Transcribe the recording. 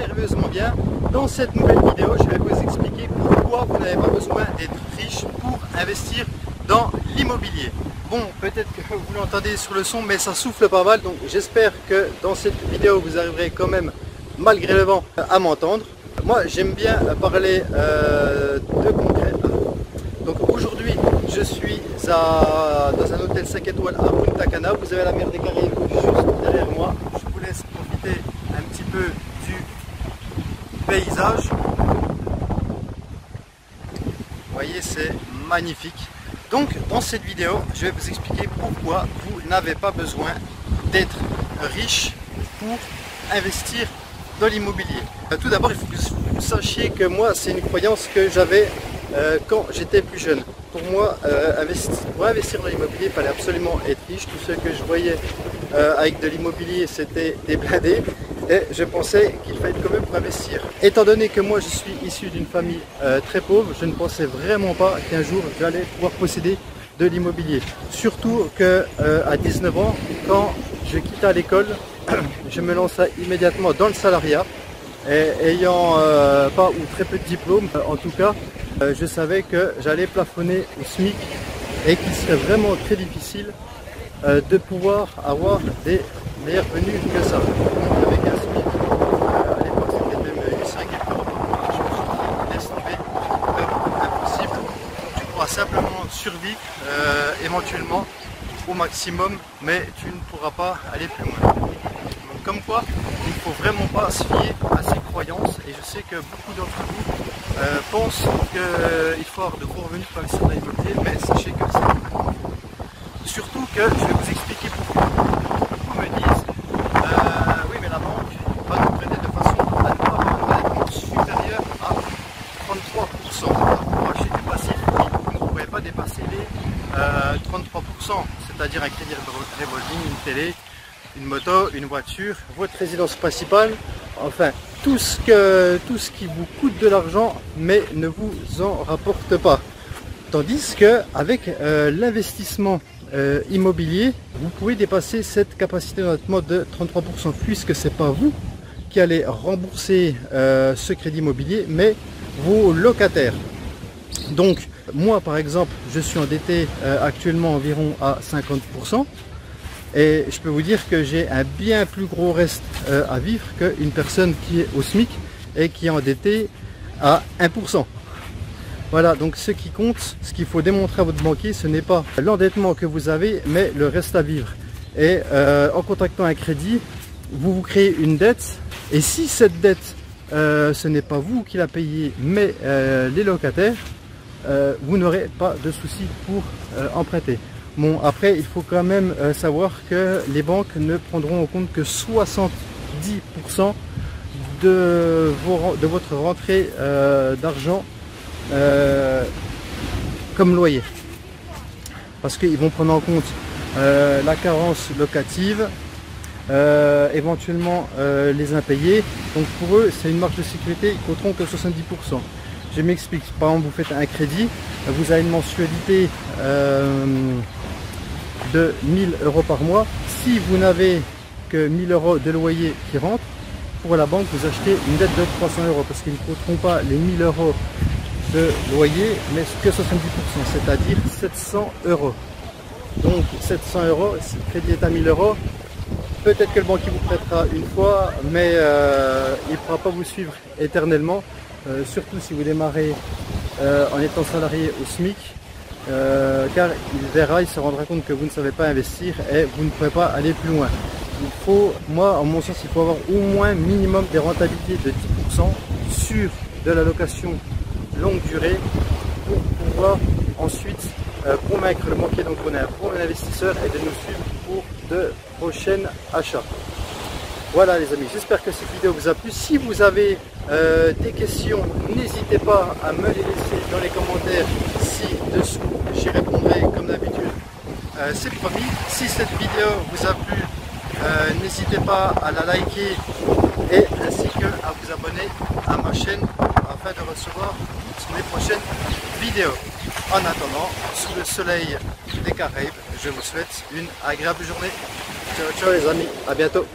merveilleusement bien. Dans cette nouvelle vidéo, je vais vous expliquer pourquoi vous n'avez pas besoin d'être riche pour investir dans l'immobilier. Bon, peut-être que vous l'entendez sur le son, mais ça souffle pas mal, donc j'espère que dans cette vidéo, vous arriverez quand même, malgré le vent, à m'entendre. Moi, j'aime bien parler de concret. Donc aujourd'hui, je suis dans un hôtel 5 étoiles à Punta Cana. Vous avez la mer des Caraïbes juste derrière moi. Je vous laisse profiter un petit peu du paysage. Vous voyez, c'est magnifique. Donc dans cette vidéo, je vais vous expliquer pourquoi vous n'avez pas besoin d'être riche pour investir dans l'immobilier. Tout d'abord, il faut que vous sachiez que moi, c'est une croyance que j'avais quand j'étais plus jeune. Pour moi, pour investir dans l'immobilier, il fallait absolument être riche. Tout ce que je voyais avec de l'immobilier, c'était des blindés. Et je pensais qu'il fallait quand même pour investir. Étant donné que moi je suis issu d'une famille très pauvre, je ne pensais vraiment pas qu'un jour j'allais pouvoir posséder de l'immobilier. Surtout que à 19 ans, quand je quittais l'école, je me lançais immédiatement dans le salariat. Et ayant pas ou très peu de diplôme, en tout cas, je savais que j'allais plafonner au SMIC et qu'il serait vraiment très difficile de pouvoir avoir des meilleurs revenus que ça. Avec un SMIC, à l'époque c'était même 800 euros par mois, je me suis dit, laisse tomber, impossible. Tu pourras simplement survivre éventuellement au maximum, mais tu ne pourras pas aller plus loin. Donc, comme quoi, il ne faut vraiment pas se fier à ces croyances, et je sais que beaucoup d'entre vous pensent qu'il faut avoir de gros revenus pour investir dans l'immobilier, mais sachez que c'est complètement faux. Surtout que je vais vous expliquer pourquoi. Beaucoup me disent oui, mais la banque va nous prêter de façon à ne pas avoir un endettement supérieur à 33%. Pour acheter du passif, vous ne pourrez pas dépasser les 33%, c'est-à-dire un crédit revolving, une télé, une moto, une voiture, votre résidence principale, enfin tout ce qui vous coûte de l'argent mais ne vous en rapporte pas. Tandis qu'avec l'investissement immobilier, vous pouvez dépasser cette capacité d'endettement de 33%, puisque c'est pas vous qui allez rembourser ce crédit immobilier, mais vos locataires. Donc moi par exemple, je suis endetté actuellement environ à 50%, et je peux vous dire que j'ai un bien plus gros reste à vivre qu'une personne qui est au SMIC et qui est endettée à 1%. Voilà, donc ce qui compte, ce qu'il faut démontrer à votre banquier, ce n'est pas l'endettement que vous avez, mais le reste à vivre. Et en contractant un crédit, vous créez une dette, et si cette dette, ce n'est pas vous qui la payez, mais les locataires, vous n'aurez pas de souci pour emprunter. Bon, après, il faut quand même savoir que les banques ne prendront en compte que 70% de votre rentrée d'argent comme loyer, parce qu'ils vont prendre en compte la carence locative, éventuellement les impayés. Donc pour eux, c'est une marge de sécurité, ils compteront que 70%. Je m'explique. Par exemple, vous faites un crédit, vous avez une mensualité de 1000 euros par mois. Si vous n'avez que 1000 euros de loyer qui rentrent, pour la banque, vous achetez une dette de 300 euros, parce qu'ils ne compteront pas les 1000 euros de loyer, mais que 70%, c'est-à-dire 700 euros. Donc 700 euros, si le crédit est à 1000 euros, peut-être que le banquier vous prêtera une fois, mais il ne pourra pas vous suivre éternellement, surtout si vous démarrez en étant salarié au SMIC, car il verra, il se rendra compte que vous ne savez pas investir et vous ne pourrez pas aller plus loin. Il faut, moi, en mon sens, il faut avoir au moins minimum des rentabilités de 10% sur de la location longue durée pour pouvoir ensuite convaincre le banquier, donc on est un bon investisseur, et de nous suivre pour de prochains achats. Voilà les amis, j'espère que cette vidéo vous a plu. Si vous avez des questions, n'hésitez pas à me les laisser dans les commentaires ci-dessous, j'y répondrai comme d'habitude, c'est promis. Si cette vidéo vous a plu, n'hésitez pas à la liker et ainsi que à vous abonner à ma chaîne afin de recevoir mes prochaines vidéos. En attendant, sous le soleil des Caraïbes, je vous souhaite une agréable journée. Ciao ciao les amis, à bientôt.